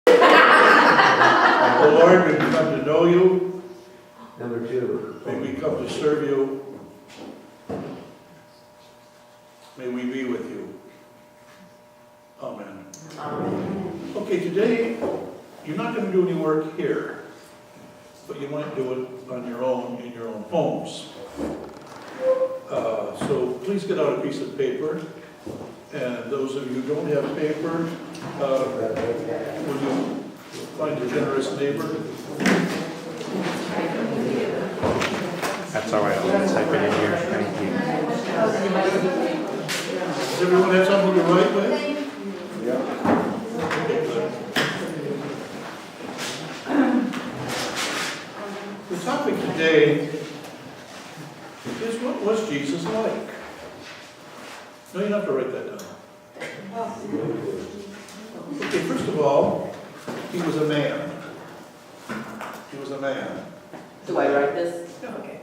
Oh Lord, we come to know you. Number 2. May we come to serve you. May we be with you. Amen. Amen. Okay, today, you're not going to do any work here, but you might do it on your own, in your own homes. So please get out a piece of paper, and those of you who don't have paper, will you find a generous neighbor? That's all right, I'll type it in here, thank you. Does everyone have something to write with? Yeah. Okay, good. The topic today is, what was Jesus like? No, you don't have to write that down. Okay, first of all, he was a man. He was a man. Do I write this? Yeah. Okay.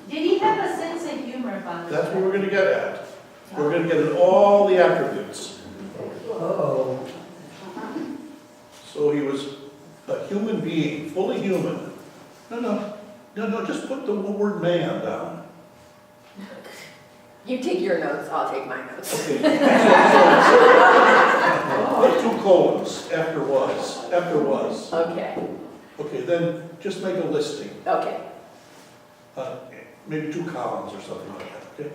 Did he have a sense of humor, Father? That's what we're going to get at. We're going to get at all the attributes. Uh-oh. So he was a human being, fully human. No, just put the word man down. You take your notes, I'll take my notes. Okay. Put 2 colons after was. Okay, Okay, then just make a listing. okay. Maybe 2 columns or something like that, okay?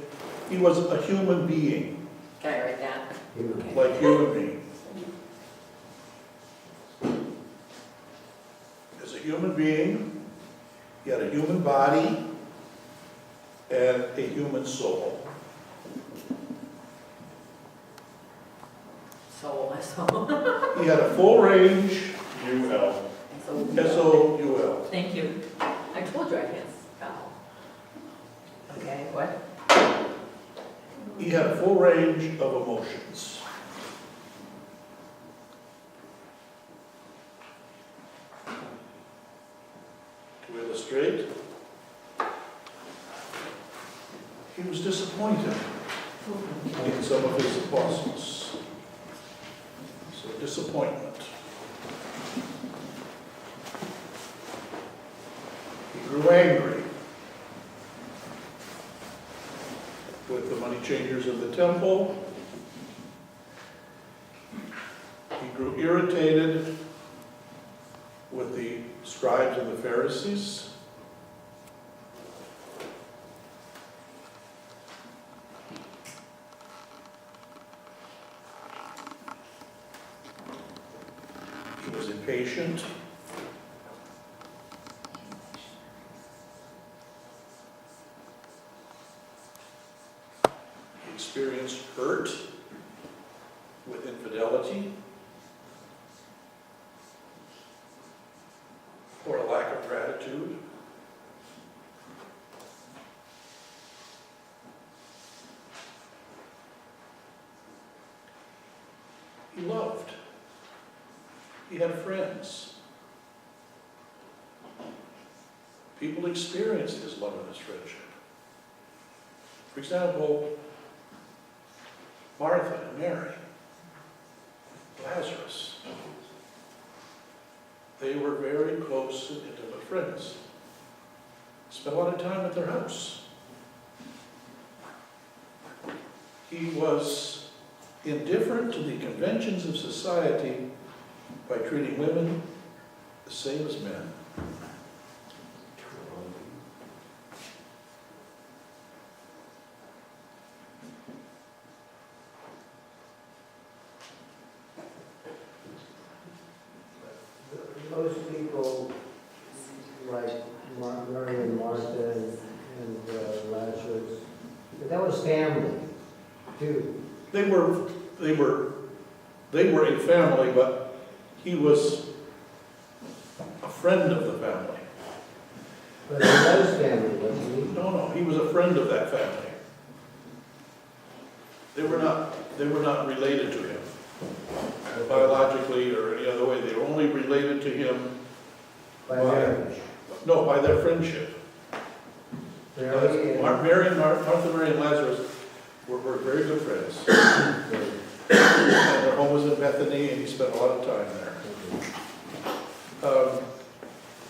He was a human being, Can I write that? Okay. like you and me. As a human being, he had a human body and a human soul. Soul. He had a full range, UL. S-O-U-L. Thank you. I told you I can't spell. Okay, what? He had a full range of emotions. To illustrate, he was disappointed in some of his apostles. So disappointment. He grew angry with the money changers of the temple. He grew irritated with the scribes and the Pharisees. He was impatient. He experienced hurt with infidelity or a lack of gratitude. He loved. He had friends. People experienced his love and his friendship. For example, Martha and Mary, Lazarus. They were very close and intimate friends. Spent a lot of time at their house. He was indifferent to the conventions of society by treating women the same as men. Those people, like Mary and Martha and Lazarus, but that was family, too. They were a family, but he was a friend of the family. But he was family, wasn't he? No, he was a friend of that family. They were not related to him biologically or any other way. They were only related to him By marriage. no, by their friendship. Really? Martha, Mary, and Lazarus were very good friends. and their home was in Bethany, and he spent a lot of time there.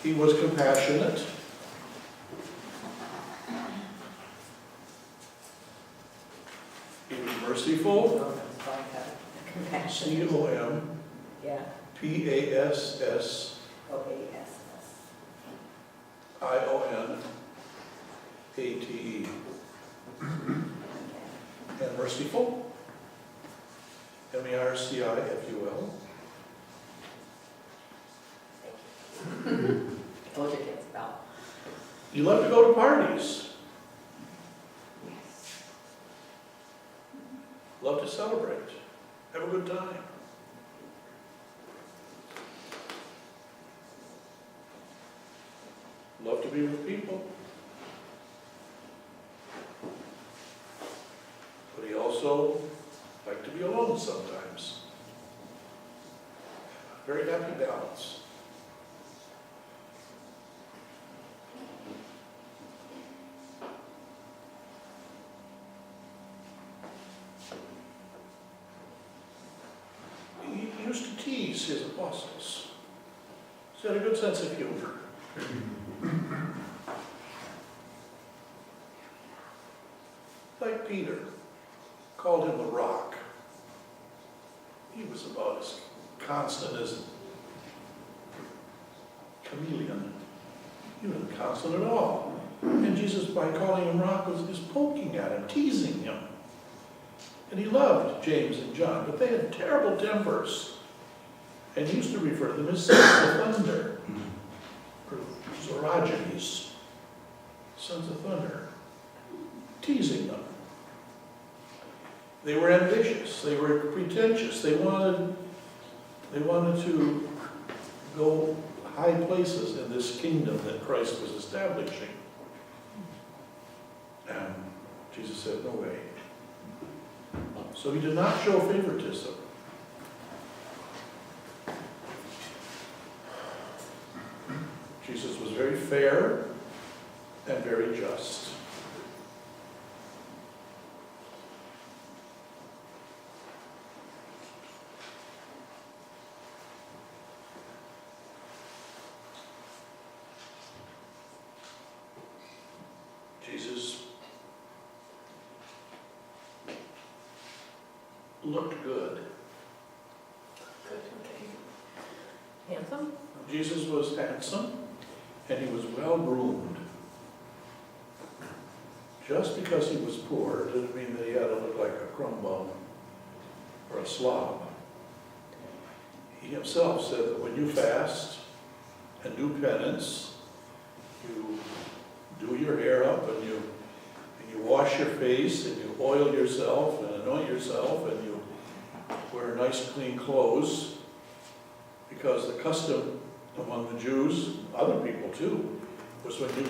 He was compassionate. He was merciful. Compassion. Yeah. Compassionate. And merciful. Merciful. Told you kids about. You love to go to parties. Love to celebrate. Have a good time. Love to be with people. But he also liked to be alone sometimes. Very happy balance. He used to tease his apostles. He had a good sense of humor. Like Peter, called him the rock. He was about as constant as a chameleon. He wasn't constant at all. And Jesus, by calling him rock, was just poking at him, teasing him. And he loved James and John, but they had terrible tempers. And he used to refer to them as sons of thunder, or Zoragenes, sons of thunder, teasing them. They were ambitious, they were pretentious, they wanted to go high places in this kingdom that Christ was establishing. And Jesus said, no way. So he did not show favoritism. Jesus was very fair and very just. Jesus looked good. Handsome? Jesus was handsome, and he was well groomed. Just because he was poor didn't mean that he had to look like a crumb bum or a slob. He himself said that when you fast and do penance, you do your hair up and you wash your face and you oil yourself and anoint yourself and you wear nice clean clothes, because the custom among the Jews, other people too, was when you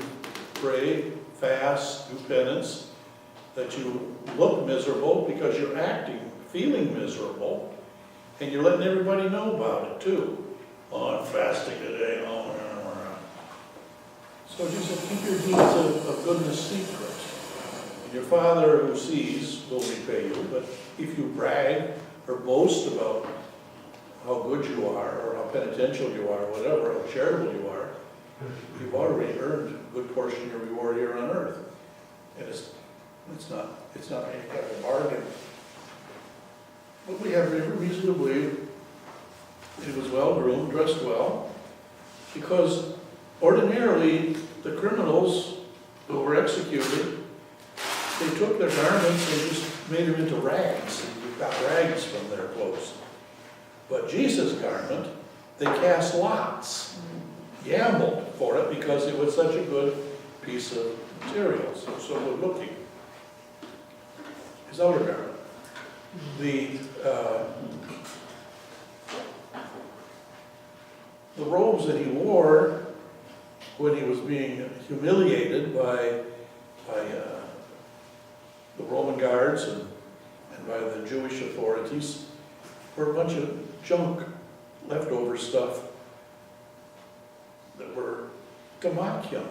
pray, fast, do penance, that you look miserable because you're feeling miserable, and you're letting everybody know about it too. Oh, I'm fasting today. Oh, so Jesus said, keep your deeds of goodness secret. And your Father who sees will repay you, but if you brag or boast about how good you are, or how penitential you are, or whatever, how charitable you are, you've already earned a good portion of your reward here on earth. And it's not any kind of a bargain. But we have every reason to believe he was well groomed, dressed well, because ordinarily the criminals who were executed, they took their garments and just made them into rags, and you got rags from their clothes. But Jesus' garment, they cast lots, gambled for it because it was such a good piece of material, so good looking. His outer garment. The robes that he wore when he was being humiliated by the Roman guards and by the Jewish authorities were a bunch of junk, leftover stuff that were to mock him,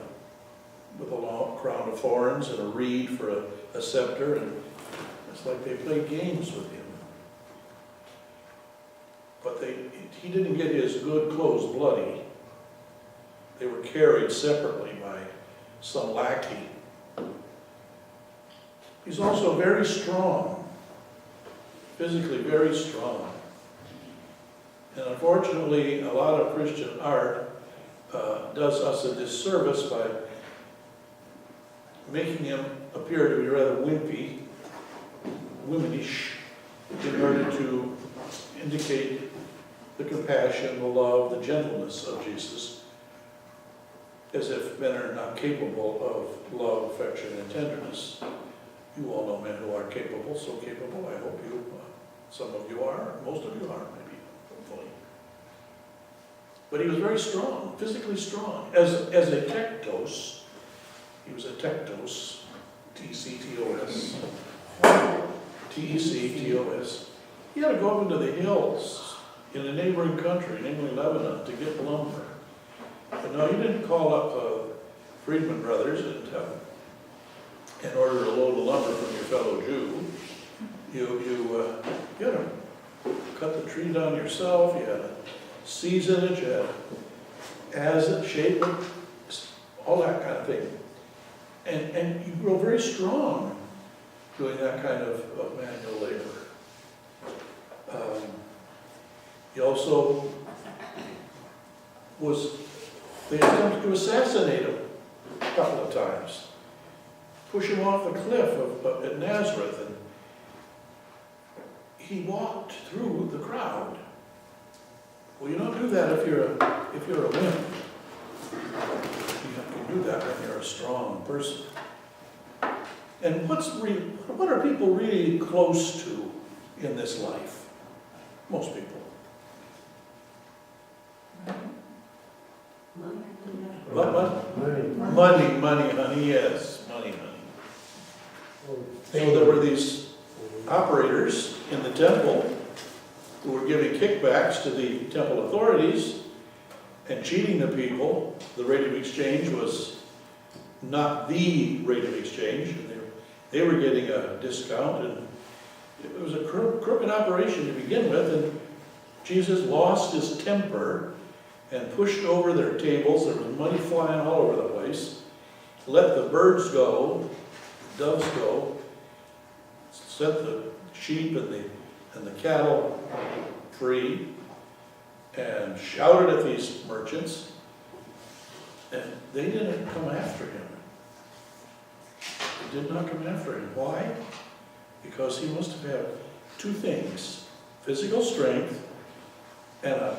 with a long crown of thorns and a reed for a scepter, and it's like they played games with him. he didn't get his good clothes bloody. They were carried separately by some lackey. He's also very strong, physically very strong. And unfortunately, a lot of Christian art does us a disservice by making him appear to be rather wimpy, womanish, in order to indicate the compassion, the love, the gentleness of Jesus, as if men are not capable of love, affection, and tenderness. You all know men who are capable, so capable. I hope you, some of you are, most of you are, maybe, hopefully. But he was very strong, physically strong. As a tektos, he was a tektos, T-C-T-O-S, T-E-C-T-O-S. He had to go up into the hills in a neighboring country, namely Lebanon, to get lumber. But no, he didn't call up Friedman Brothers and in order to load the lumber from your fellow Jew. You had to cut the tree down yourself, you had to season it, you had to as it, shape it, all that kind of thing. And you grow very strong doing that kind of manual labor. He also they attempted to assassinate him a couple of times, push him off the cliff at Nazareth, and he walked through the crowd. Well, you don't do that if you're a wimp. You can do that when you're a strong person. And what are people really close to in this life? Most people. What? Money, honey, yes, money, honey. So there were these operators in the temple who were giving kickbacks to the temple authorities and cheating the people. The rate of exchange was not the rate of exchange. They were getting a discount, and it was a crooked operation to begin with, and Jesus lost his temper and pushed over their tables. There was money flying all over the place. Let the birds go, the doves go, set the sheep and the cattle free, and shouted at these merchants, and they didn't come after him. They did not come after him. Why? Because he must have had two things: physical strength and a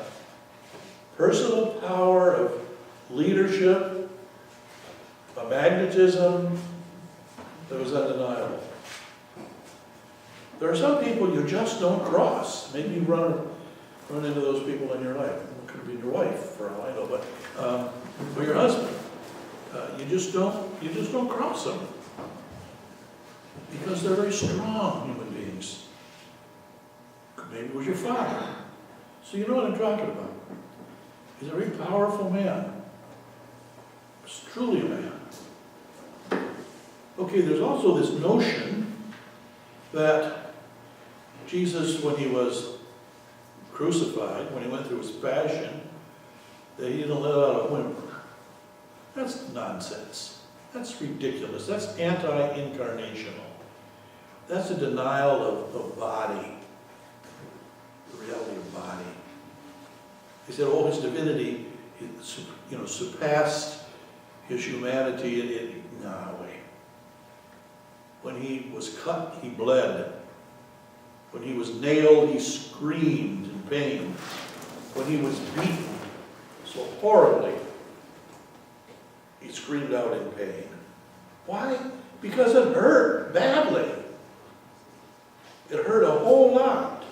personal power of leadership, a magnetism that was undeniable. There are some people you just don't cross. Maybe you run into those people in your life. It could be your wife, for all I know, but or your husband. You just don't cross them because they're very strong human beings. Maybe it was your father. So you know what I'm talking about. He's a very powerful man. He's truly a man. Okay, there's also this notion that Jesus, when he was crucified, when he went through his passion, that he didn't let out a whimper. That's nonsense. That's ridiculous. That's anti-incarnational. That's a denial of body, the reality of body. He said, oh, his divinity, surpassed his humanity. No way. When he was cut, he bled. When he was nailed, he screamed in pain. When he was beaten so horribly, he screamed out in pain. Why? Because it hurt badly. It hurt a whole lot.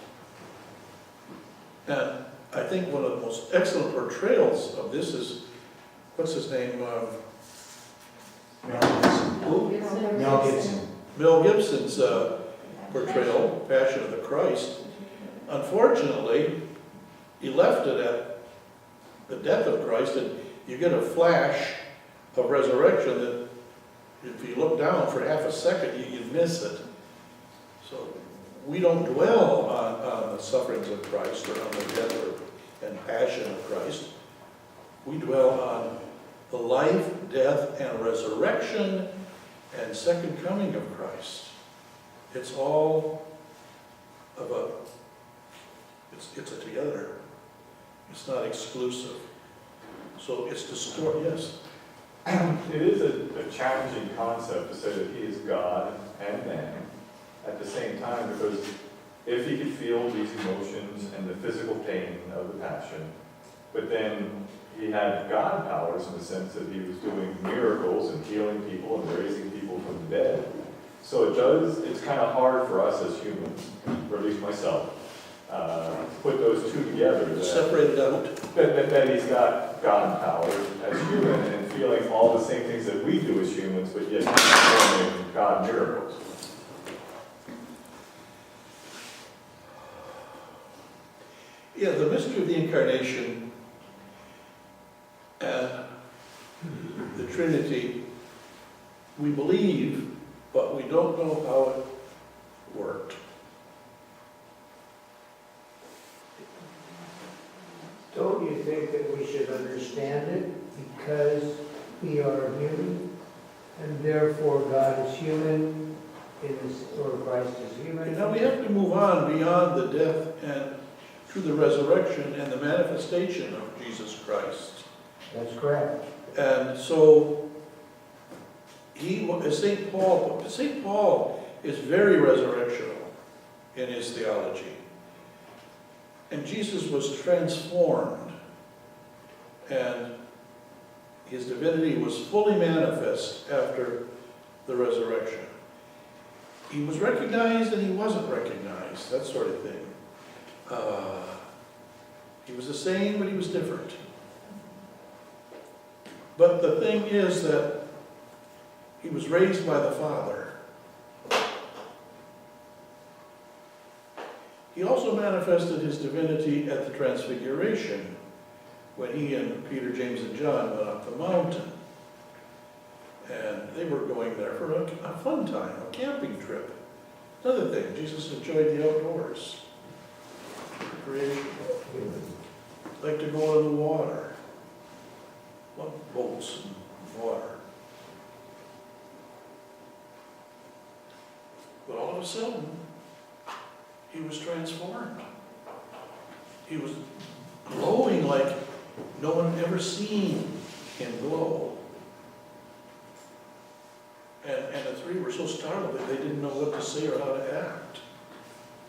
And I think one of the most excellent portrayals of this is, what's his name? Mel Gibson. Mel Gibson's portrayal, Passion of the Christ. Unfortunately, he left it at the death of Christ, and you get a flash of resurrection that if you look down for half a second, you miss it. So we don't dwell on the sufferings of Christ or on the death and passion of Christ. We dwell on the life, death, and resurrection and second coming of Christ. It's all of it's a together. It's not exclusive. So it's yes. It is a challenging concept to say that he is God and man at the same time, because if he could feel these emotions and the physical pain of the passion, but then he had God powers in the sense that he was doing miracles and healing people and raising people from the dead. So it's kind of hard for us as humans, or at least myself, to put those two together. Separated out. That he's got God powers as human and feeling all the same things that we do as humans, but yet performing God miracles. Yeah, the mystery of the Incarnation and the Trinity, we believe, but we don't know how it worked. Don't you think that we should understand it because we are human, and therefore God is human, or Christ is human? And now we have to move on beyond the death and through the resurrection and the manifestation of Jesus Christ. That's correct. And so, St. Paul is very resurrectional in his theology. And Jesus was transformed, and his divinity was fully manifest after the resurrection. He was recognized and he wasn't recognized, that sort of thing. He was the same, but he was different. But the thing is that he was raised by the Father. He also manifested his divinity at the Transfiguration, when he and Peter, James, and John went up the mountain. And they were going there for a fun time, a camping trip. Another thing, Jesus enjoyed the outdoors, recreation. Like to go in the water, boats and water. But all of a sudden, he was transformed. He was glowing like no one had ever seen him glow. And the three were so startled that they didn't know what to say or how to act.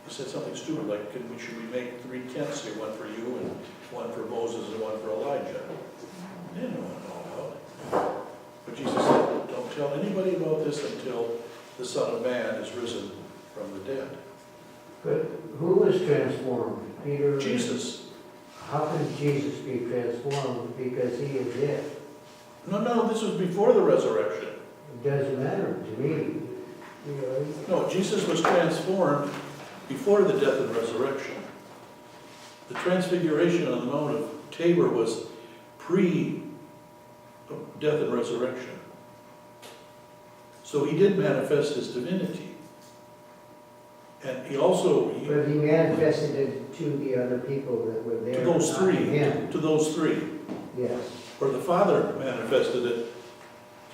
He said something stupid like, should we make 3 tents here, one for you and one for Moses and one for Elijah? They didn't know what it all about. But Jesus said, don't tell anybody about this until the Son of Man is risen from the dead. But who was transformed? Peter? Jesus. How can Jesus be transformed? Because he is it. No, this was before the resurrection. It doesn't matter to me. No, Jesus was transformed before the death and resurrection. The transfiguration on the Mount of Tabor was pre-death and resurrection. So he did manifest his divinity. And he also... But he manifested it to the other people that were there. To those three. Him. To those three. Yes. Or the Father manifested it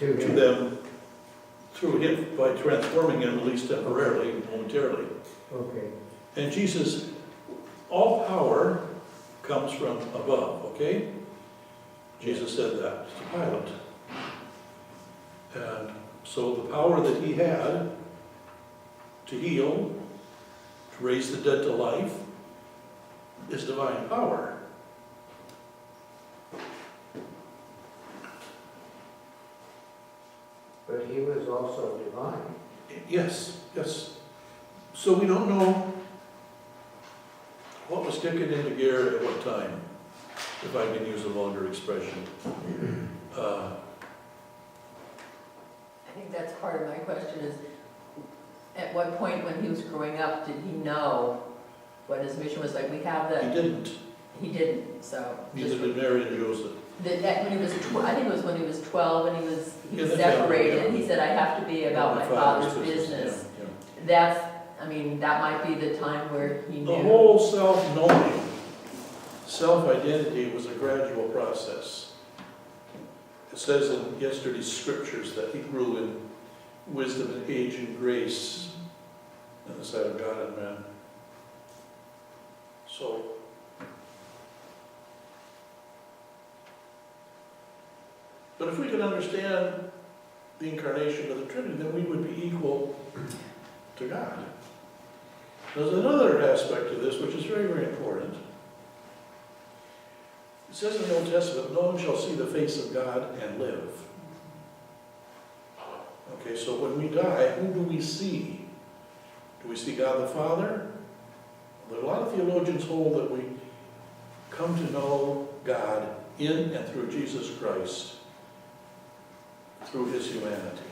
To to them through him by transforming him, at least temporarily, momentarily. Okay. And Jesus, all power comes from above, okay? Jesus said that to Pilate. And so the power that he had to heal, to raise the dead to life, is divine power. But he was also divine. Yes. So we don't know what was kicking into gear at what time, if I can use a longer expression. I think that's part of my question is, at what point when he was growing up did he know what his mission was? Like, we have He didn't. he didn't, so. Neither did Mary and Joseph. When he was, I think it was when he was 12 and he was In the separated, family, yeah. he said, I have to be about my father's business. Yeah. That's, I mean, that might be the time where he knew. The whole self-knowing self-identity was a gradual process. It says in yesterday's scriptures that he grew in wisdom and age and grace in the sight of God and man. So, but if we could understand the incarnation of the Trinity, then we would be equal to God. There's another aspect to this which is very, very important. It says in the Old Testament, no one shall see the face of God and live. Okay, so when we die, who do we see? Do we see God the Father? Well, a lot of theologians hold that we come to know God in and through Jesus Christ, through his humanity.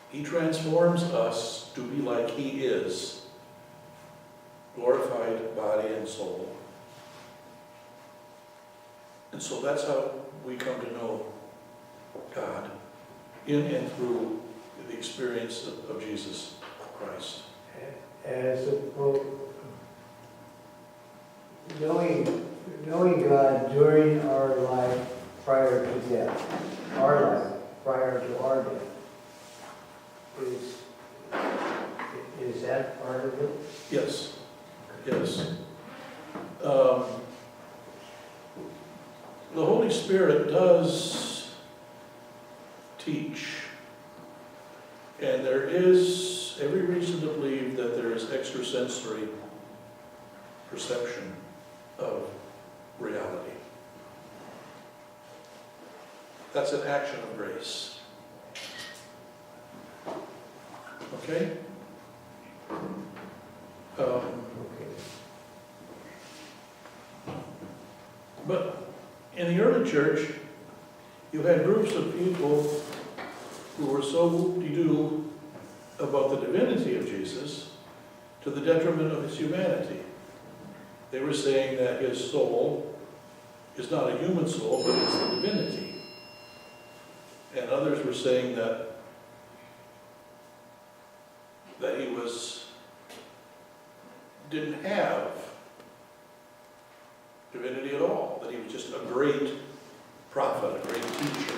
He transforms us to be like he is, glorified body and soul. And so that's how we come to know God, in and through the experience of Jesus Christ. As opposed, knowing God during our life prior to death, our life prior to our death, is that part of it? Yes, yes. The Holy Spirit does teach, and there is every reason to believe that there is extrasensory perception of reality. That's an action of grace. Okay? But in the early church, you had groups of people who were so whoop-de-doo about the divinity of Jesus to the detriment of his humanity. They were saying that his soul is not a human soul, but it's the divinity. And others were saying that he didn't have divinity at all, that he was just a great prophet, a great teacher,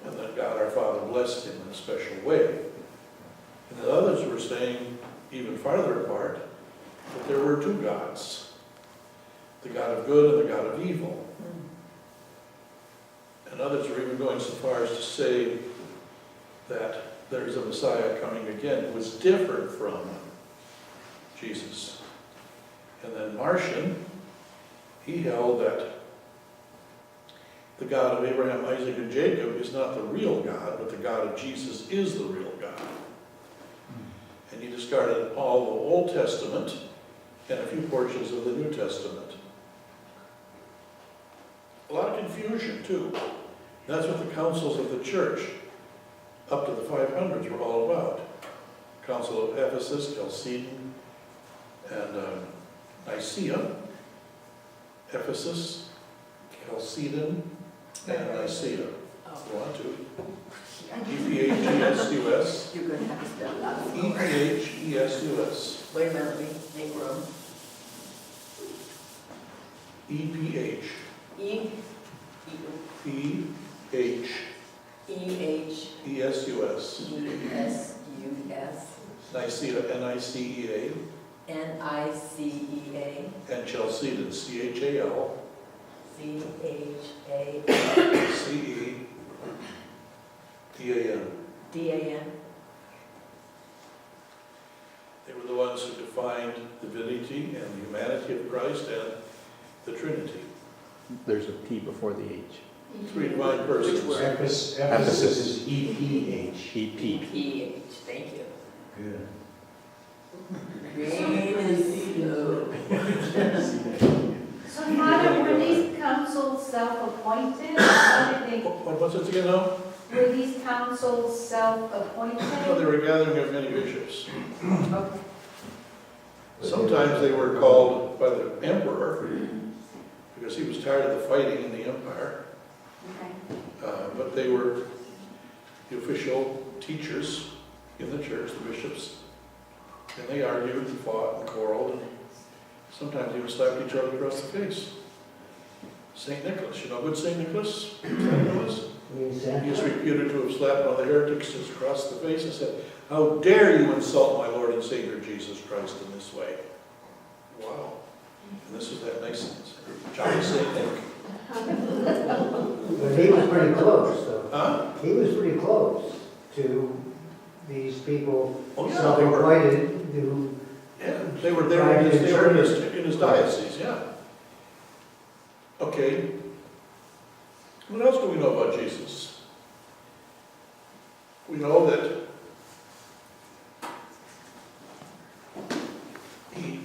and that God our Father blessed him in a special way. And then others were saying, even farther apart, that there were two gods, the God of good and the God of evil. And others were even going so far as to say that there is a Messiah coming again who is different from Jesus. And then Marcion, he held that the God of Abraham, Isaac, and Jacob is not the real God, but the God of Jesus is the real God. And he discarded all the Old Testament and a few portions of the New Testament. A lot of confusion, too. That's what the councils of the church up to the 500s were all about. Council of Ephesus, Chalcedon, and Nicaea. Ephesus, Chalcedon, and Nicaea. Go on to EPHESUS. You're going to have to spell that. EPHESUS. Wait a minute, let me make room. EPH. E, PH. E-H, ESUS. E-S-U-S, Nicaea, Nicea. N-I-C-E-A, And Chalcedon, CHAL. C-H-A, CEDAN. D-A-N. They were the ones who defined the divinity and the humanity of Christ and the Trinity. There's a P before the H. Three divine persons. Which word? Ephesus is EPH. EP. P-H, thank you. Good. Green is blue. So Father, were these councils self-appointed? How did What's it again now? were these councils self-appointed? No, they were a gathering of many bishops. Okay. Sometimes they were called by the emperor because he was tired of the fighting in the empire. But they were the official teachers in the church, the bishops, and they argued and fought and quarreled Sometimes even slapped each other across the face. St. Nicholas, you know good St. Nicholas? St. Nicholas? He is reputed to have slapped one of the heretics across the face and said, "How dare you insult my Lord and Savior Jesus Christ in this way?" Wow. And this was that nice Johnny St. Nick. But he was pretty close, though. Huh? He was pretty close to these people Oh, yeah, they were. self-appointed who, Yeah, they were in his diocese, yeah. Okay. What else do we know about Jesus? We know that he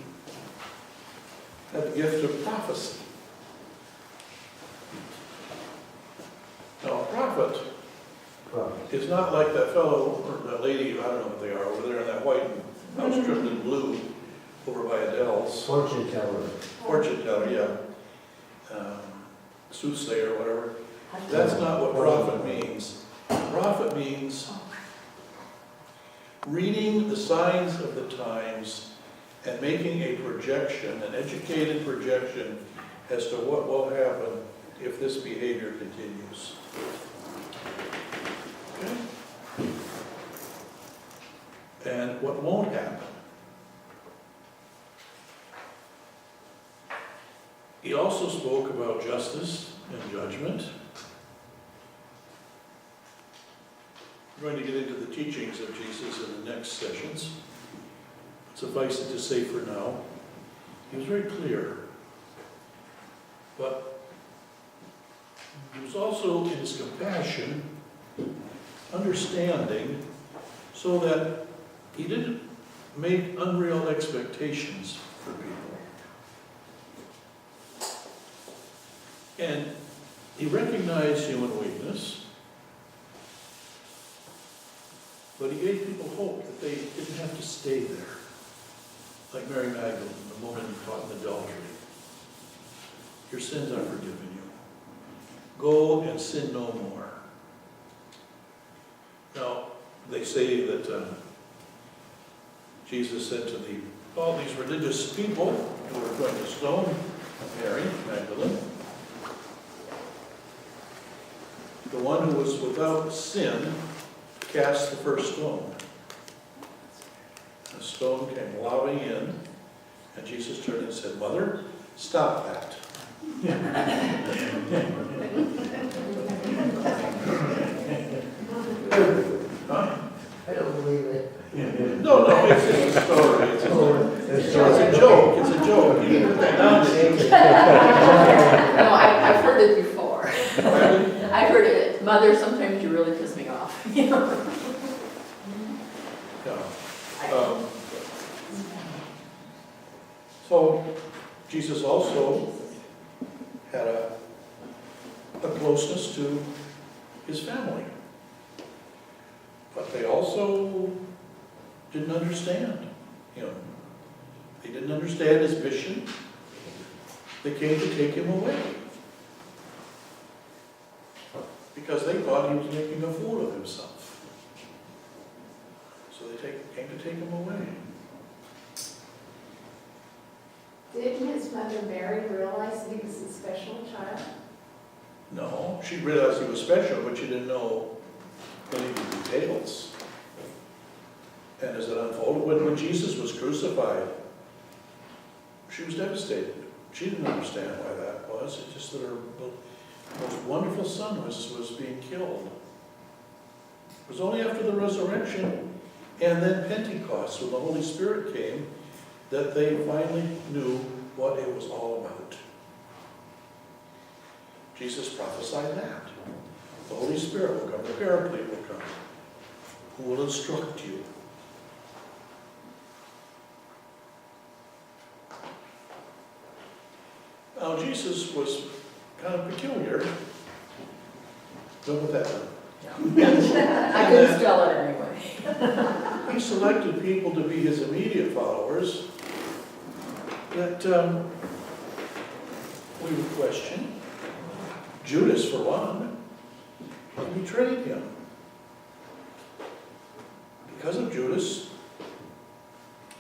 had the gift of prophecy. Now, a prophet well, is not like that fellow or that lady, I don't know what they are, over there in that white house stripped in blue over by Adele's. fortune teller. Fortune teller, yeah. Soothsayer, whatever. That's not what prophet means. Prophet means reading the signs of the times and making a projection, an educated projection, as to what will happen if this behavior continues. Okay? And what won't happen. He also spoke about justice and judgment. We're going to get into the teachings of Jesus in the next sessions. Suffice it to say for now, he was very clear. But he was also, in his compassion, understanding, so that he didn't make unreal expectations for people. And he recognized human weakness, but he gave people hope that they didn't have to stay there. Like Mary Magdalene, the woman caught in adultery. Your sins are forgiven you. Go and sin no more. Now, they say that Jesus said to all these religious people who were going to stone Mary Magdalene, the one who was without sin cast the first stone. The stone came lobbing in, and Jesus turned and said, "Mother, stop that." Huh? I don't believe it. No, it's just a story. It's a joke. It's a joke. You can put that down. No, I've heard it before. Really? I've heard it. Mother, sometimes you really piss me off. You know? Yeah. So Jesus also had a closeness to his family. But they also didn't understand him. They didn't understand his mission. They came to take him away. Because they thought he was making a fool of himself. So they came to take him away. Didn't his mother Mary realize that he was a special child? No, she realized he was special, but she didn't know any of the details. And as it unfolded, when Jesus was crucified, she was devastated. She didn't understand why that was. It's just that her most wonderful son was being killed. It was only after the resurrection and then Pentecost, when the Holy Spirit came, that they finally knew what it was all about. Jesus prophesied that. The Holy Spirit will come, the Paraclete will come, who will instruct you. Now, Jesus was kind of peculiar. Don't put that one. I couldn't spell it anyway. He selected people to be his immediate followers that we would question. Judas, for one, he betrayed him. Because of Judas,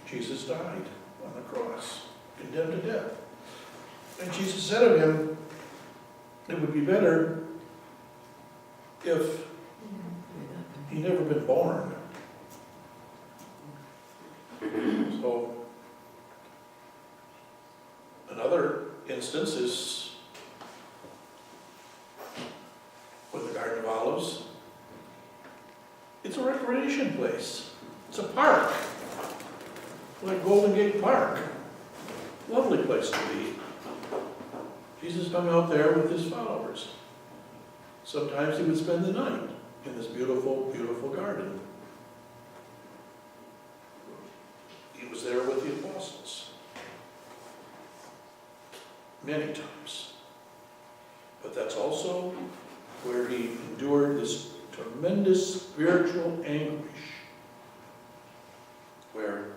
Jesus died on the cross. condemned to death. And Jesus said of him, it would be better if he'd never been born. So, another instance is with the Garden of Olives. It's a recreation place. It's a park, like Golden Gate Park. Lovely place to be. Jesus hung out there with his followers. Sometimes he would spend the night in this beautiful, beautiful garden. He was there with the apostles many times. But that's also where he endured this tremendous spiritual anguish, where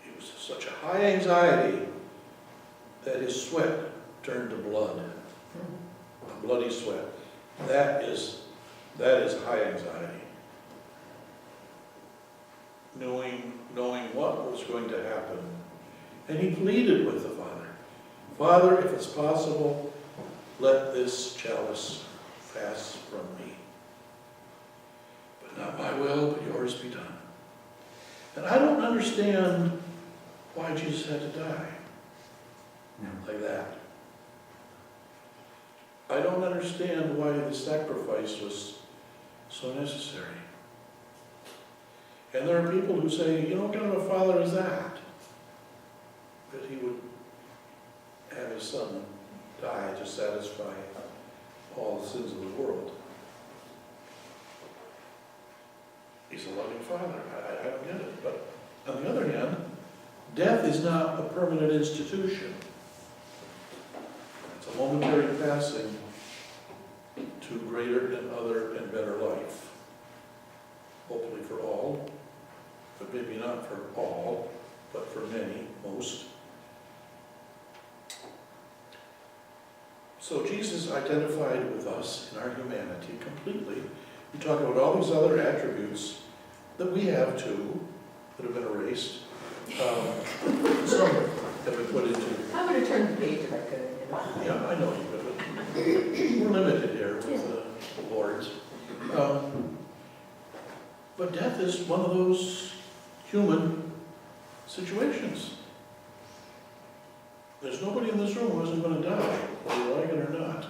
it was such a high anxiety that his sweat turned to blood, a bloody sweat. That is high anxiety. Knowing what was going to happen. And he pleaded with the Father, Father, if it's possible, let this chalice pass from me. But not my will, but yours be done. And I don't understand why Jesus had to die like that. I don't understand why the sacrifice was so necessary. And there are people who say, what kind of a father is that? That he would have his son die to satisfy all the sins of the world. He's a loving father. I don't get it. But on the other hand, death is not a permanent institution. It's a momentary passing to greater and other and better life. Hopefully for all, but maybe not for all, but for many, most. So Jesus identified with us in our humanity completely. We talk about all these other attributes that we have too, that have been erased. Some have been put into. I would have turned the page if I could. Yeah, I know you could, but we're limited here with the Lord's. But death is one of those human situations. There's nobody in this room who isn't going to die, whether you like it or not.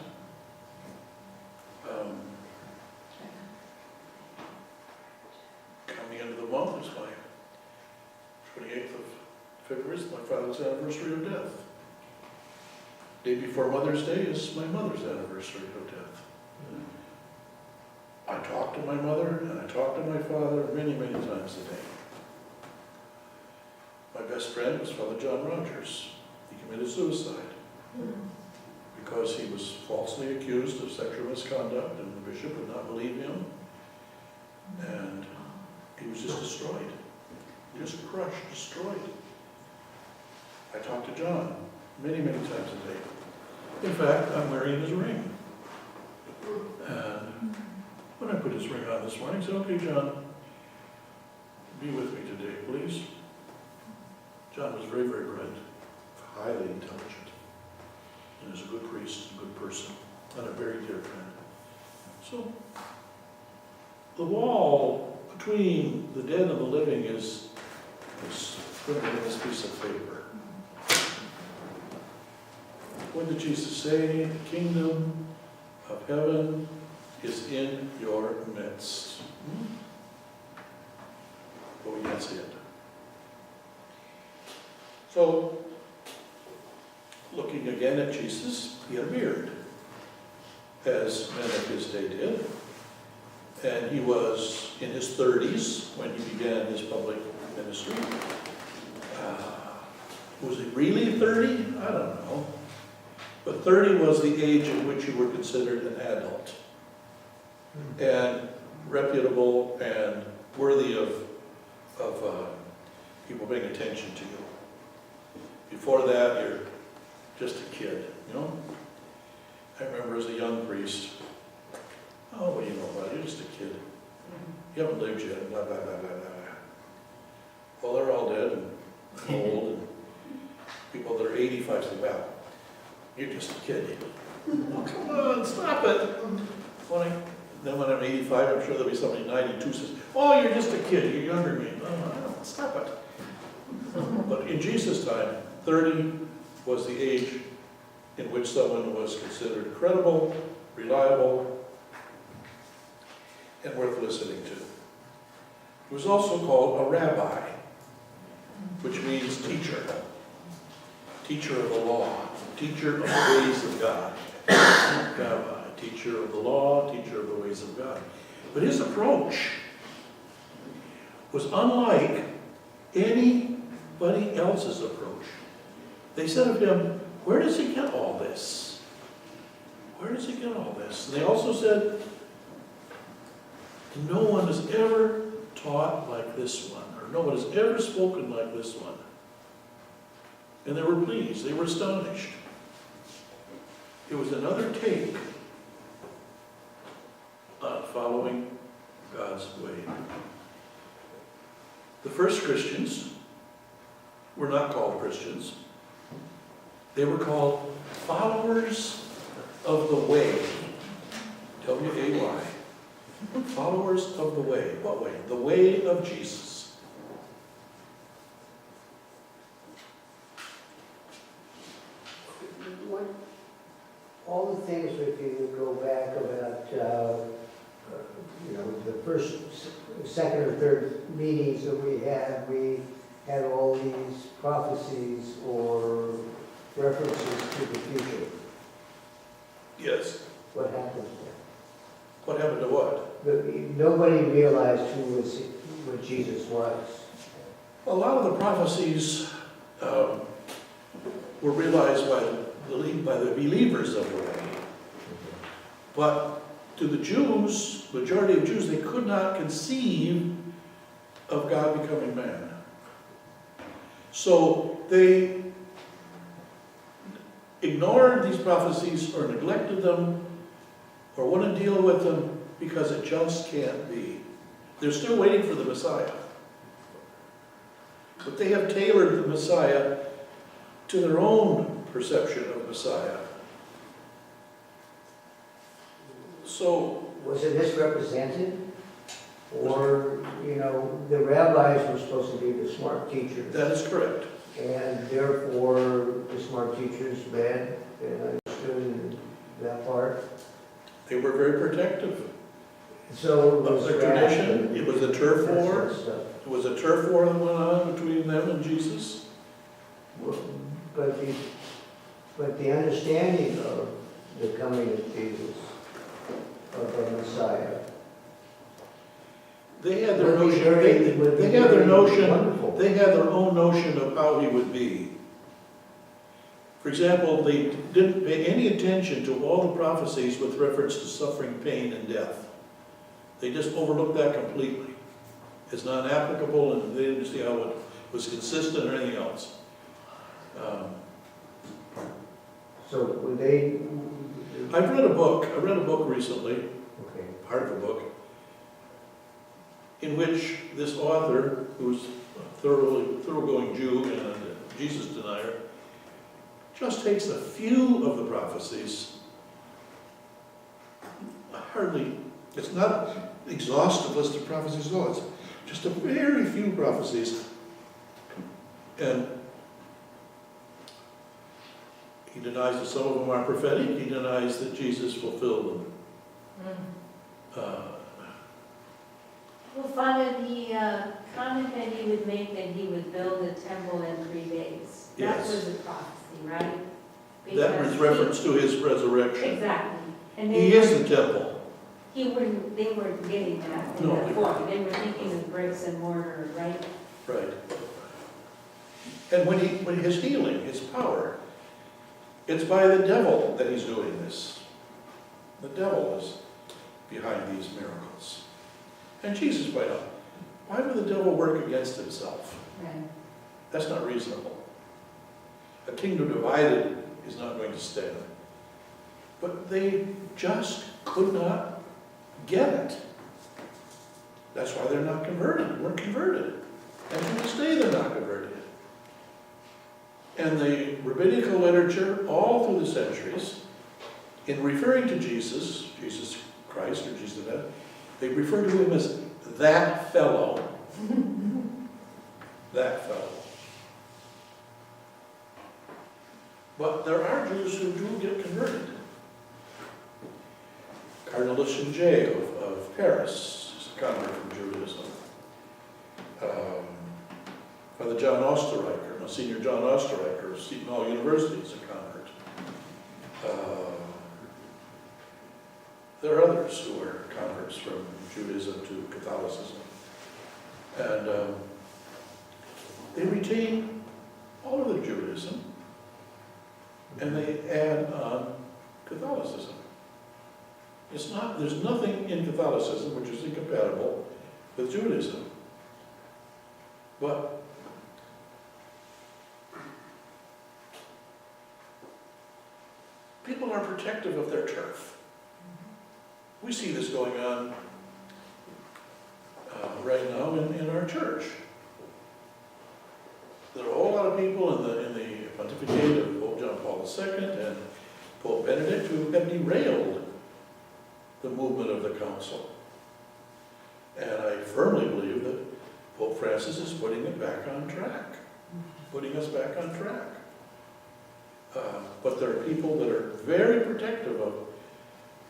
Coming into the month is my 28th of February is my father's anniversary of death. Day before Mother's Day is my mother's anniversary of death. I talk to my mother and I talk to my father many, many times a day. My best friend was Father John Rogers. He committed suicide because he was falsely accused of sexual misconduct and the bishop would not believe him. And he was just destroyed. Just crushed, destroyed. I talk to John many, many times a day. In fact, I'm wearing his ring. And when I put his ring on this morning, I said, okay, John, be with me today, please. John was very, very bright, highly intelligent, and is a good priest, a good person, and a very dear friend. So, the wall between the dead and the living is printed in this piece of paper. What did Jesus say? The kingdom of heaven is in your midst. But we can't see it. So, looking again at Jesus, he had a beard, as men of his day did. And he was in his 30s when he began his public ministry. Was he really 30? I don't know. But 30 was the age at which you were considered an adult and reputable and worthy of people paying attention to you. Before that, you're just a kid, I remember as a young priest, oh, what do you know about it? You're just a kid. You haven't lived yet, blah, blah, blah, blah, blah. Well, they're all dead and old, 85, say, well, you're just a kid. Oh, come on, stop it. Then when I'm 85, I'm sure there'll be somebody 92 says, oh, you're just a kid, you're younger than me. Oh, stop it. But in Jesus' time, 30 was the age in which someone was considered credible, reliable, and worth listening to. He was also called a rabbi, which means teacher. Teacher of the law, teacher of the ways of God. Rabbi, teacher of the law, teacher of the ways of God. But his approach was unlike anybody else's approach. They said of him, where does he get all this? Where does he get all this? And they also said, no one has ever taught like this one, or no one has ever spoken like this one. And they were pleased, they were astonished. It was another take on following God's way. The first Christians were not called Christians. They were called followers of the way. W-A-Y. Followers of the way. What way? The way of Jesus. All the things, if you go back about, the first, second or third meetings that we had all these prophecies or references to the future. Yes. What happened there? What happened to what? Nobody realized what Jesus was. A lot of the prophecies were realized by the believers of the way. But to the Jews, majority of Jews, they could not conceive of God becoming man. So they ignored these prophecies or neglected them or wouldn't deal with them because it just can't be. They're still waiting for the Messiah. But they have tailored the Messiah to their own perception of Messiah. So, Was it misrepresented? Or, the rabbis were supposed to be the smart teachers. that is correct. And therefore, the smart teachers read and understood that part. They were very protective So it of was their wrath tradition. and It was a turf that sort war. of stuff. It was a turf war that went on between them and Jesus. But the understanding of the coming of Jesus, of the Messiah, They had their would be notion. very- would be They had their very notion. wonderful. They had their own notion of how he would be. For example, they didn't pay any attention to all the prophecies with reference to suffering, pain, and death. They just overlooked that completely. It's not applicable, and they didn't see how it was consistent or anything else. So would they? I've read a book. I read a book recently, Okay. part of a book, in which this author, who's a thoroughgoing Jew and a Jesus denier, just takes a few of the prophecies, it's not exhaustive list of prophecies at all, it's just a very few prophecies, and he denies that some of them are prophetic, he denies that Jesus fulfilled them. Well, Father, the comment that he would make that he would build a temple in 3 days. Yes. That was a prophecy, right? That was Because reference to his resurrection. Exactly. And He they is were, the temple. they weren't getting that in No, that they form. They were thinking of bricks and mortar, right? Right. And when his healing, his power, it's by the devil that he's doing this. The devil is behind these miracles. And Jesus pointed out, why would the devil work against himself? Right. That's not reasonable. A kingdom divided is not going to stand. But they just could not get it. That's why they're not converted. We're converted. And to this day they're not converted. And the rabbinical literature, all through the centuries, in referring to Jesus, Jesus Christ or Jesus, they refer to him as that fellow. That fellow. But there are Jews who do get converted. Cardinal J of Paris is a convert from Judaism. Father John Osterreicher, Monsignor John Osterreicher of Seton Hall University is a convert. There are others who are converts from Judaism to Catholicism. And they retain all of their Judaism, and they add on Catholicism. There's nothing in Catholicism which is incompatible with Judaism. But people are protective of their turf. We see this going on right now in our church. There are a whole lot of people in the pontificate of Pope John Paul II and Pope Benedict who have derailed the movement of the council. And I firmly believe that Pope Francis is putting it back on track, putting us back on track. But there are people that are very protective of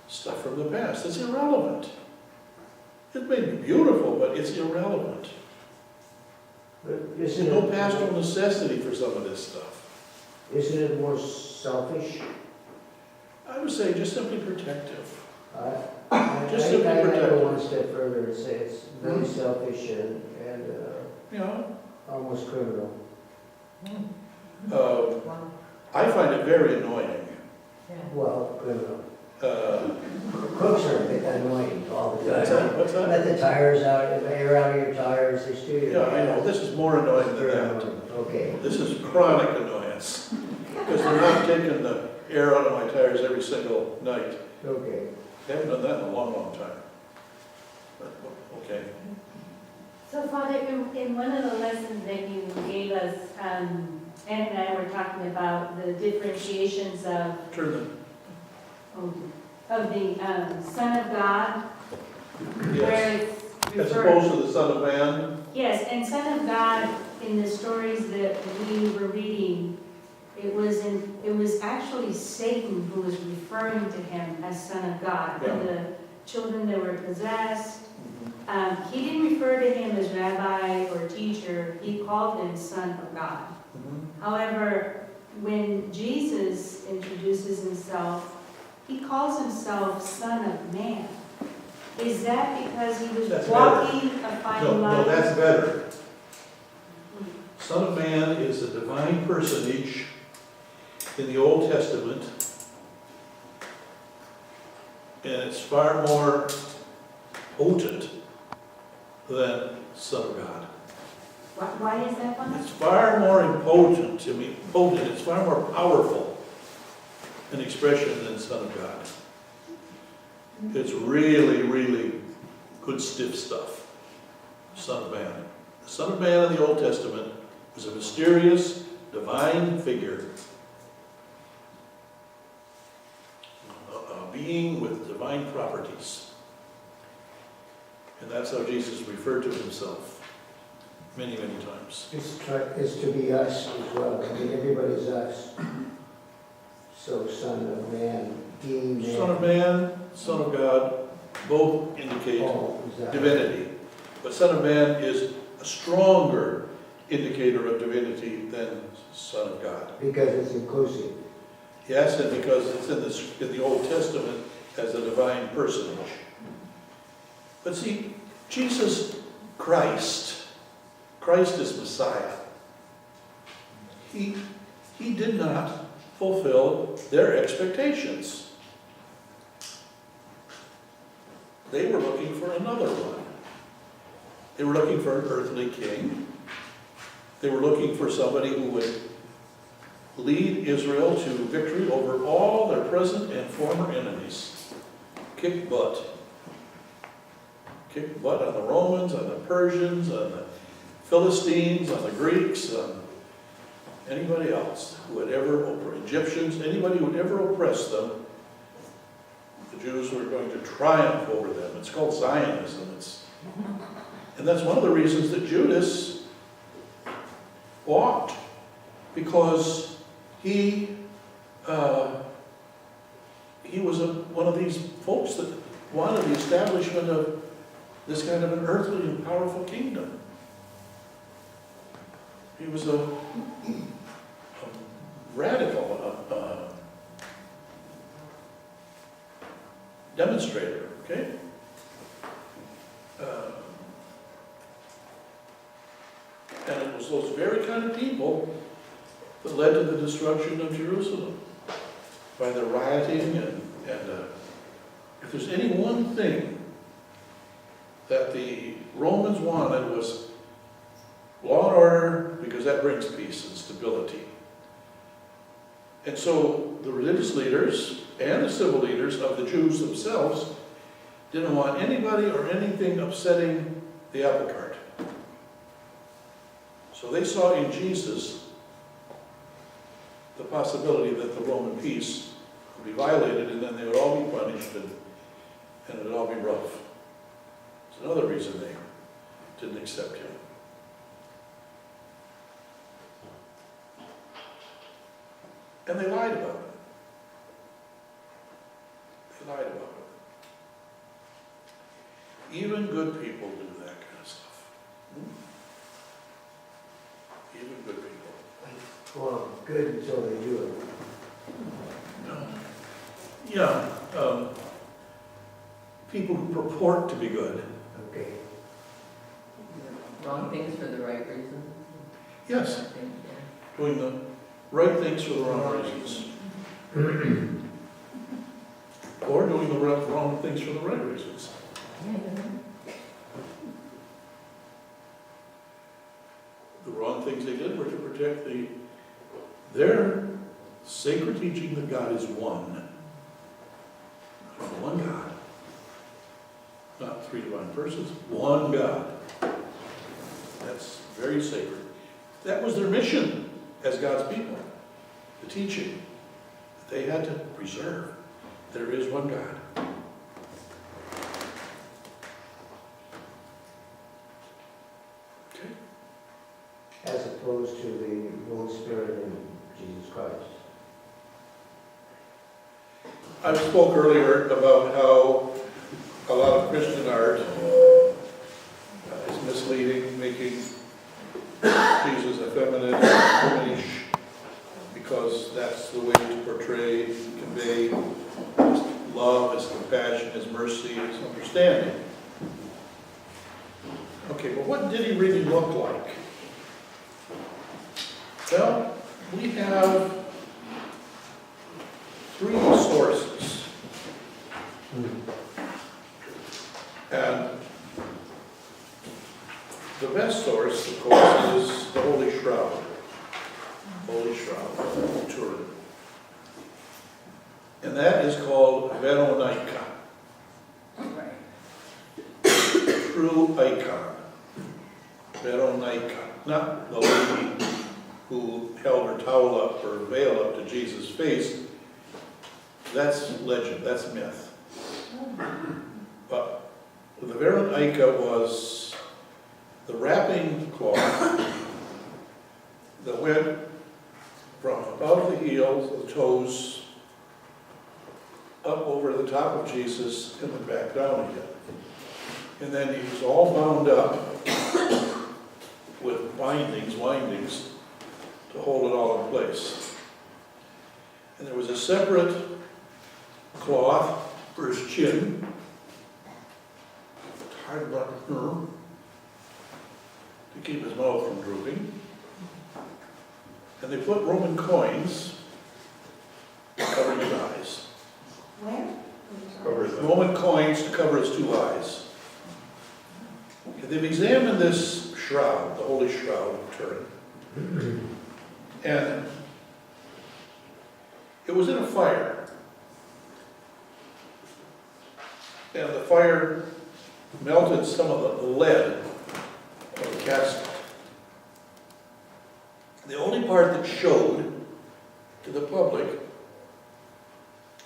stuff from the past. It's irrelevant. It may be beautiful, but it's irrelevant. There's no pastoral necessity for some of this stuff. Isn't it more selfish? I would say just simply protective. Just simply protective. I go one step further and say it's very selfish and almost criminal. I find it very annoying. Well, criminal. Crooks are a bit annoying all the time. What's that? Let the tires out, the air out of your tires, they steal your Yeah, I know. This is more annoying than that. Okay. This is chronic annoyance. Because they're not taking the air out of my tires every single night. Okay. They haven't done that in a long, long time. But, okay. So Father, in one of the lessons that you gave us, Ann and I were talking about the differentiations of the Son of God, where Yes. it's As referred. opposed to the Son of Man. Yes, and Son of God, in the stories that we were reading, it was actually Satan who was referring to him as Son of God. Yeah. And the children that were possessed, he didn't refer to him as rabbi or teacher, he called him Son of God. However, when Jesus introduces himself, he calls himself Son of Man. Is that because he was That's walking a fine line? No, that's better. Son of Man is a divine personage in the Old Testament, and it's far more potent than Son of God. Why is that one? It's far more potent, it's far more powerful an expression than Son of God. It's really, really good stiff stuff. Son of Man. The Son of Man in the Old Testament was a mysterious, divine figure. A being with divine properties. And that's how Jesus referred to himself many, many times. It's to be us as well. I mean, everybody's us. So Son of Man, being man. Son of Man, Son of God, both indicate divinity. But Son of Man is a stronger indicator of divinity than Son of God. Because it's inclusive. Yes, and because it's in the Old Testament as a divine personage. But see, Jesus Christ is Messiah. He did not fulfill their expectations. They were looking for another one. They were looking for an earthly king. They were looking for somebody who would lead Israel to victory over all their present and former enemies. Kick butt. Kick butt on the Romans, on the Persians, on the Philistines, on the Greeks, on anybody else who had ever, Egyptians, anybody who had ever oppressed them, the Jews were going to triumph over them. It's called Zionism. And that's one of the reasons that Judas walked, because he was one of these folks that wanted the establishment of this kind of an earthly and powerful kingdom. He was a radical demonstrator, okay? And it was those very kind of people that led to the destruction of Jerusalem by the rioting and if there's any one thing that the Romans wanted was law and order, because that brings peace and stability. And so the religious leaders and the civil leaders of the Jews themselves didn't want anybody or anything upsetting the apple cart. So they saw in Jesus the possibility that the Roman peace would be violated, and then they would all be punished, and it would all be rough. It's another reason they didn't accept him. And they lied about it. They lied about it. Even good people do that kind of stuff. Even good people. Well, good until they do it. Yeah. People who purport to be good. Okay. Wrong things for the right reasons. Yes. I think, yeah. Doing the right things for the wrong reasons. Or doing the wrong things for the right reasons. The wrong things they did were to protect their sacred teaching that God is one. One God. Not three divine persons, one God. That's very sacred. That was their mission as God's people. The teaching that they had to preserve. There is one God. Okay? As opposed to the Holy Spirit in Jesus Christ. I spoke earlier about how a lot of Christian art is misleading, making Jesus effeminate, womanish, because that's the way to portray, convey his love, his compassion, his mercy, his understanding. Okay, but what did he really look like? Well, we have three sources. And the best source, of course, is the Holy Shroud. Holy Shroud of Turin. And that is called Veronica. True icon. Veronica. Not the lady who held her towel up or veil up to Jesus' face. That's legend, that's myth. But the Veronica was the wrapping cloth that went from above the heels, the toes, up over the top of Jesus and then back down again. And then he was all bound up with windings, to hold it all in place. And there was a separate cloth for his chin, tied around her to keep his mouth from drooping. And they put Roman coins covering his eyes. Where? Covers them. Roman coins to cover his two eyes. And they've examined this shroud, the Holy Shroud of Turin. And it was in a fire. And the fire melted some of the lead of the casket. The only part that showed to the public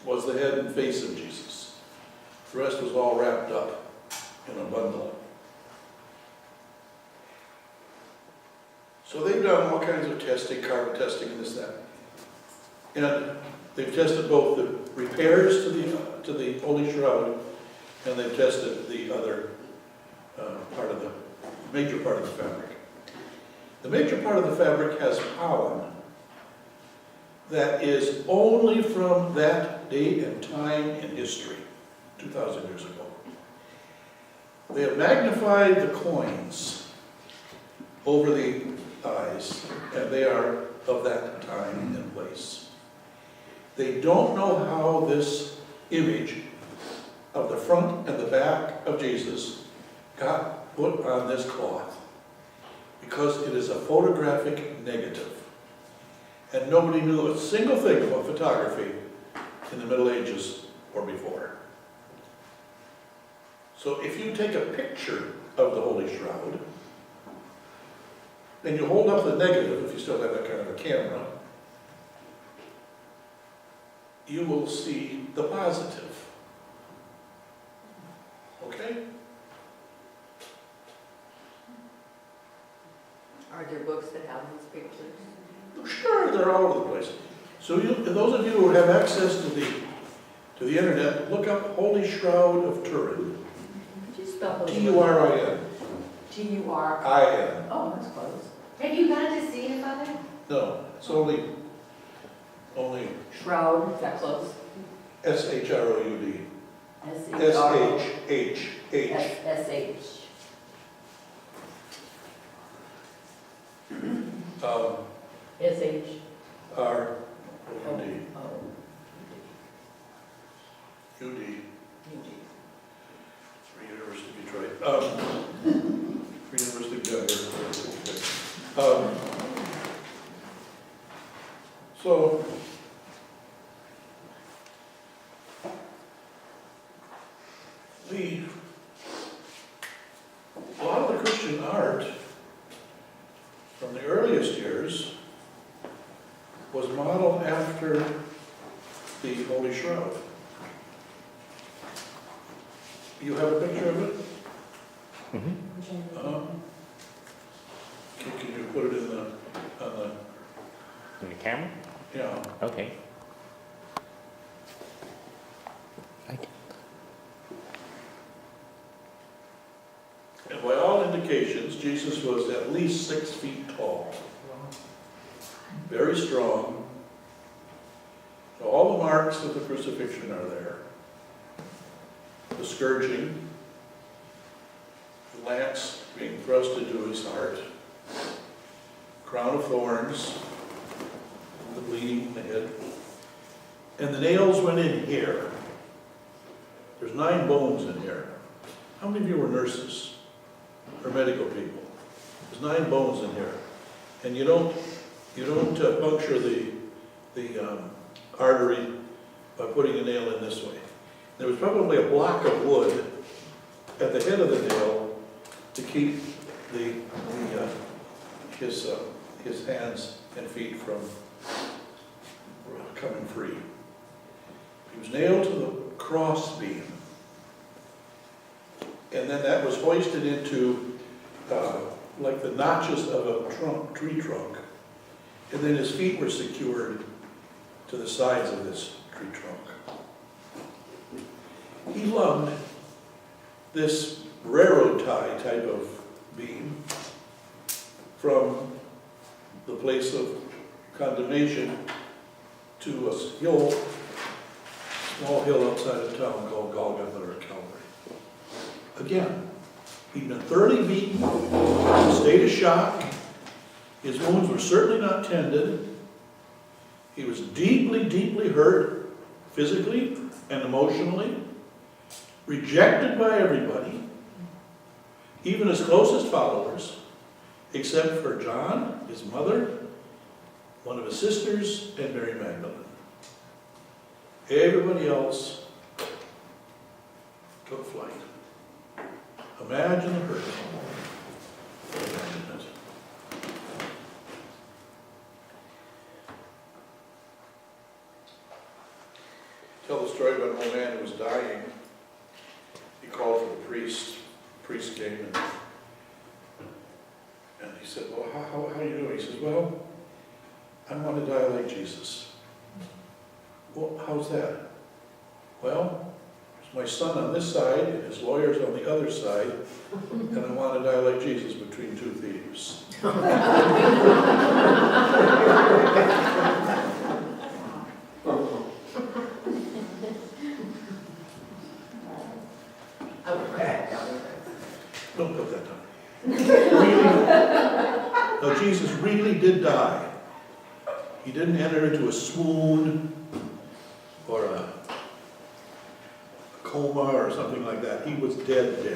was the head and face of Jesus. The rest was all wrapped up in a bundle. So they've done all kinds of testing, carbon testing and this, that. And they've tested both the repairs to the Holy Shroud, and they've tested the other major part of the fabric. The major part of the fabric has pollen that is only from that date and time in history, 2,000 years ago. They have magnified the coins over the eyes, and they are of that time and place. They don't know how this image of the front and the back of Jesus got put on this cloth, because it is a photographic negative. And nobody knew a single thing about photography in the Middle Ages or before. So if you take a picture of the Holy Shroud, and you hold up the negative, if you still have that kind of a camera, you will see the positive. Okay? Are there books that have these pictures? Sure, they're all over the place. So those of you who have access to the internet, look up Holy Shroud of Turin. Could you spell those? Turin. T-U-R. I-N. Oh, that's close. Have you gone to see it, Father? No, it's only Shroud, is that close? S-H-R-O-U-D. S-H-R-O. S-H-H-H. S-H. S-H. R-O-U-D. Oh, U-D. U-D. Free University of Detroit. Free University of Denver. So, a lot of the Christian art from the earliest years was modeled after the Holy Shroud. You have a picture of it? Mm-hmm. Can you put it in In the camera? yeah. Okay. And by all indications, Jesus was at least 6 feet tall. Very strong. All the marks of the crucifixion are there. The scourging, the lance being thrust into his heart, crown of thorns, the bleeding in the head. And the nails went in here. There's 9 bones in here. How many of you were nurses or medical people? There's 9 bones in here. And you don't puncture the artery by putting a nail in this way. There was probably a block of wood at the head of the nail to keep his hands and feet from coming free. He was nailed to the cross beam, and then that was hoisted into like the notches of a tree trunk, and then his feet were secured to the sides of this tree trunk. He loved this railroad tie type of beam from the place of condemnation to a hill, small hill outside of town called Golgotha or Calvary. Again, he'd been thoroughly beaten, in a state of shock. His wounds were certainly not tended. He was deeply, deeply hurt, physically and emotionally, rejected by everybody, even his closest followers, except for John, his mother, one of his sisters, and Mary Magdalene. Everybody else took flight. Imagine the hurt. Imagine it. tell the story about an old man who was dying. He called for the priest. The priest came and he said, well, how are you doing? He says, well, I want to die like Jesus. Well, how's that? Well, there's my son on this side and his lawyer's on the other side, and I want to die like Jesus between two thieves. I would write that down. Don't put that down. No, Jesus really did die. He didn't enter into a swoon or a coma or something like that. He was dead. He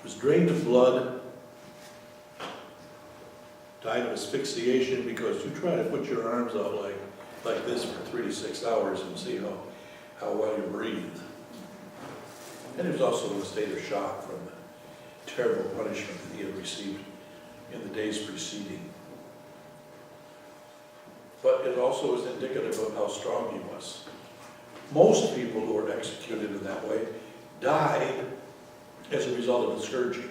was drained of blood, died of asphyxiation, because you try to put your arms out like this for 3 to 6 hours and see how well you breathe. And he was also in a state of shock from the terrible punishment that he had received in the days preceding. But it also is indicative of how strong he was. Most people who were executed in that way died as a result of the scourging.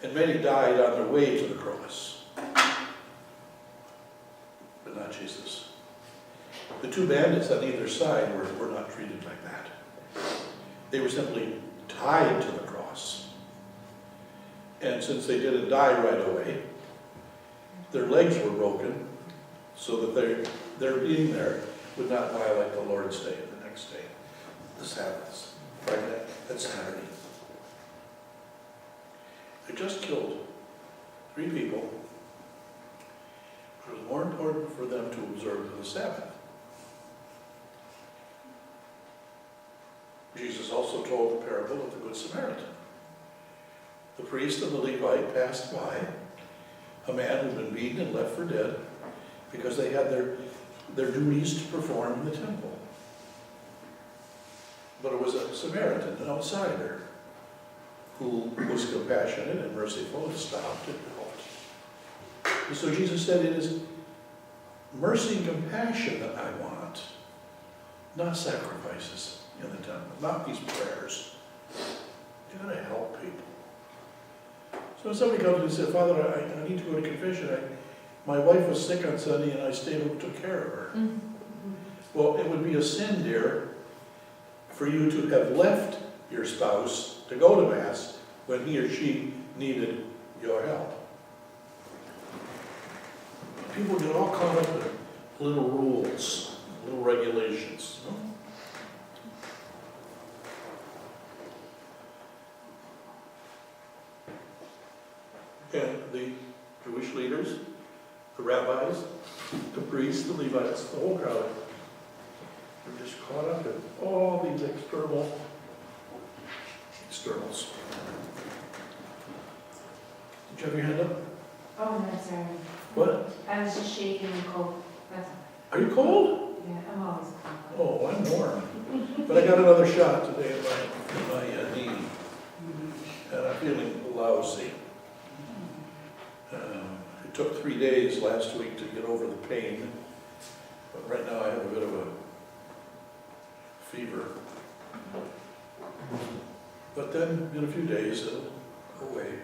And many died on their way to the cross. But not Jesus. The two bandits on either side were not treated like that. They were simply tied to the cross. And since they didn't die right away, their legs were broken so that their being there would not violate the Lord's Day and the next day, the Sabbaths, Friday and Saturday. They just killed 3 people. It was more important for them to observe the Sabbath. Jesus also told the parable of the Good Samaritan. The priest and the Levite passed by a man who had been beaten and left for dead because they had their duties to perform in the temple. But it was a Samaritan, an outsider, who was compassionate and merciful and stopped and helped. And so Jesus said, it is mercy and compassion that I want, not sacrifices in the temple, not these prayers. You gotta help people. So when somebody comes and says, Father, I need to go to confession. My wife was sick on Sunday and I stayed and took care of her. Mm-hmm. Well, it would be a sin, dear, for you to have left your spouse to go to Mass when he or she needed your help. People get all caught up in little rules, little regulations. You know? And the Jewish leaders, the rabbis, the priests, the Levites, the whole crowd, were just caught up in all these externals. Did you have your hand up? Oh, that's all right. What? I was just shaking and cold. That's all. Are you cold? Yeah, I'm always cold. Oh, I'm warm. But I got another shot today in my knee. And I'm feeling lousy. It took 3 days last week to get over the pain. But right now I have a bit of a fever. But then in a few days it'll go away.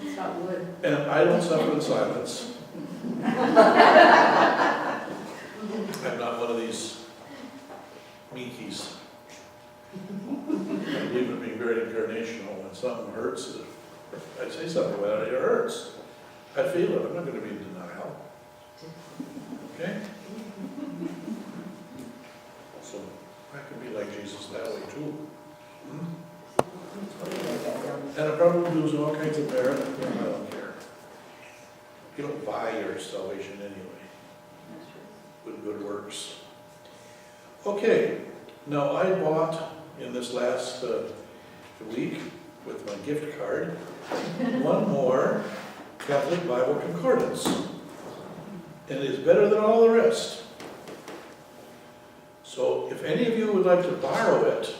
It's not wood. And I don't suffer in silence. I'm not one of these meekies. I believe in being very incarnational. When something hurts, I say something about it, it hurts. I feel it, I'm not going to be in denial. Okay? So I can be like Jesus that way too. And I probably lose all kinds of merit, I don't care. You don't buy your salvation anyway with good works. Okay, now I bought in this last week with my gift card one more Catholic Bible Concordance. And it is better than all the rest. So if any of you would like to borrow it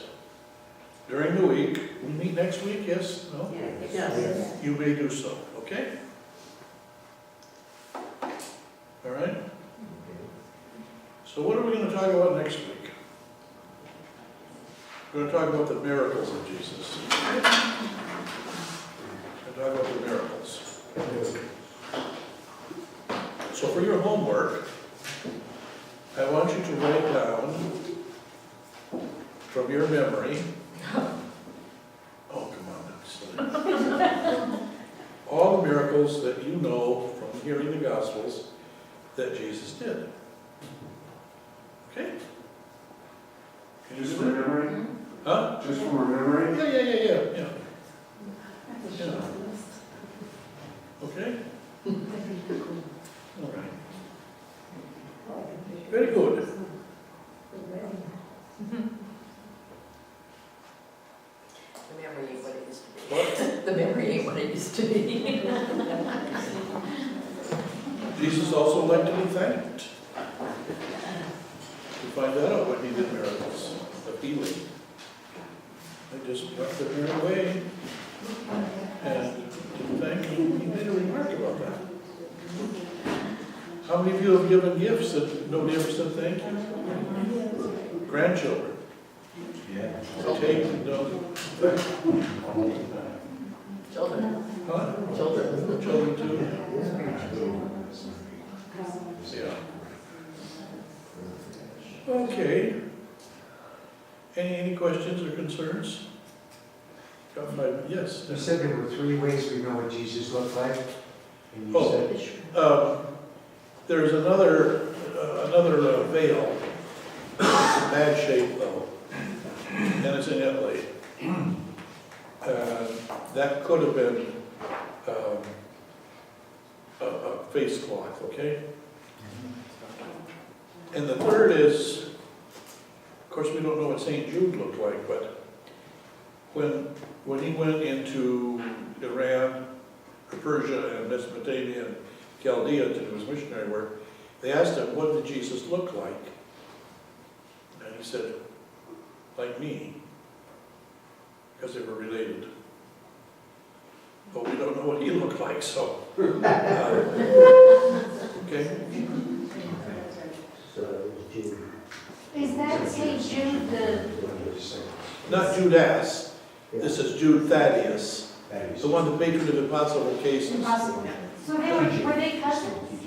during the week, we meet next week, yes? No? Yes. You may do so, okay? All right? So what are we going to talk about next week? We're going to talk about the miracles of Jesus. We're going to talk about the miracles. So for your homework, I want you to write down from your memory. Oh, come on, that's silly. All the miracles that you know from hearing the Gospels that Jesus did. Okay? Can you Just do from that? memory? Huh? Just from memory? Yeah. Okay? All right. Very good. The memory ain't what it used to be. What? The memory ain't what it used to be. Jesus also liked to be thanked. We find that out when he did miracles of healing. They just went their merry way and didn't thank him. He made a remark about that. How many of you have given gifts that nobody ever said thank you? Grandchildren. Yeah. So take and don't. Children. Huh? Children. Children too? Yeah. Okay. Any questions or concerns? Got 5, yes. You said there were 3 ways we know what Jesus looked like. And you Oh. said, There's another veil. It's in bad shape though. And it's in Italy. That could have been a face cloth, okay? And the third is, of course, we don't know what St. Jude looked like, but when he went into Iran, or Persia, and Mesopotamia, and Chaldea to do his missionary work, they asked him, what did Jesus look like? And he said, like me, because they were related. But we don't know what he looked like, so. Okay? Is that St. Jude the, Not Judas. This is Jude Thaddeus, the one, the patron of impossible cases. impossible? So were they cousins?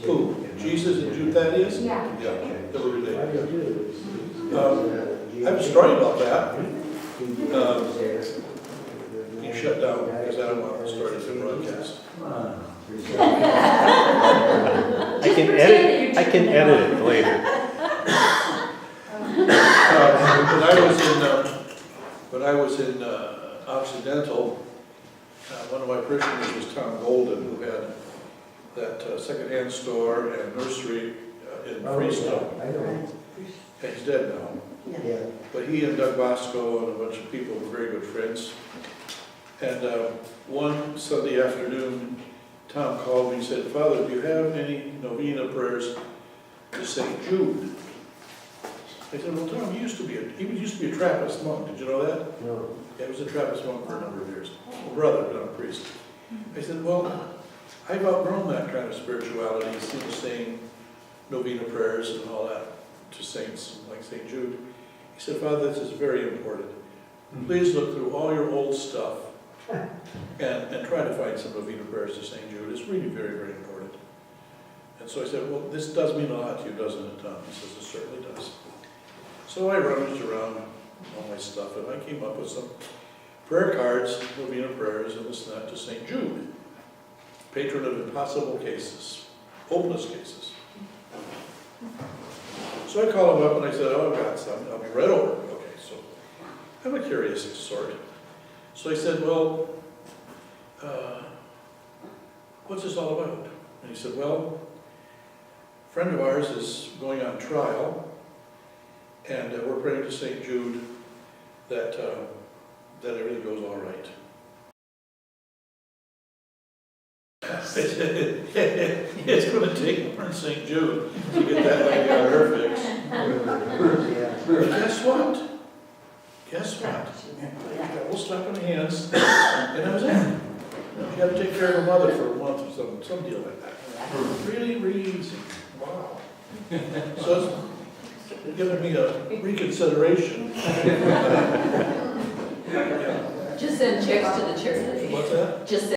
Who? Jesus and Jude Thaddeus? Yeah. Yeah, they were related. I have a story about that. He shut down because I don't want the story to broadcast. I can edit it later. When I was in Occidental, one of my parishioners was Tom Golden, who had that secondhand store and nursery in Freestone. I know. And he's dead now. Yeah. But he and Doug Bosco and a bunch of people were very good friends. And one Sunday afternoon, Tom called me and said, Father, do you have any novena prayers to St. Jude? I said, well, Tom, he used to be a Trappist monk. Did you know that? No. Yeah, he was a Trappist monk for a number of years. A brother, but not a priest. I said, well, I've outgrown that kind of spirituality, saying novena prayers and all that to saints like St. Jude. He said, Father, this is very important. Please look through all your old stuff and try to find some novena prayers to St. Jude. It's really very, very important. And so I said, well, this does mean a lot to you, doesn't it, Tom? He says, it certainly does. So I rummaged around all my stuff, and I came up with some prayer cards, novena prayers, and this and that to St. Jude, patron of impossible cases, hopeless cases. So I called him up and I said, oh, I've got some. I'll be right over. Okay, so I'm a curious sort. So I said, well, what's this all about? And he said, well, a friend of ours is going on trial, and we're praying to St. Jude that everything goes all right. It's going to take more than St. Jude to get that lady out of her fix. But guess what? Guess what? I got a little slap on the hands, and I was in. She had to take care of her mother for a month or some deal like that. Really, really easy. Wow. So it's- you're giving me a reconsideration. Just send checks to the church. What's that? Just send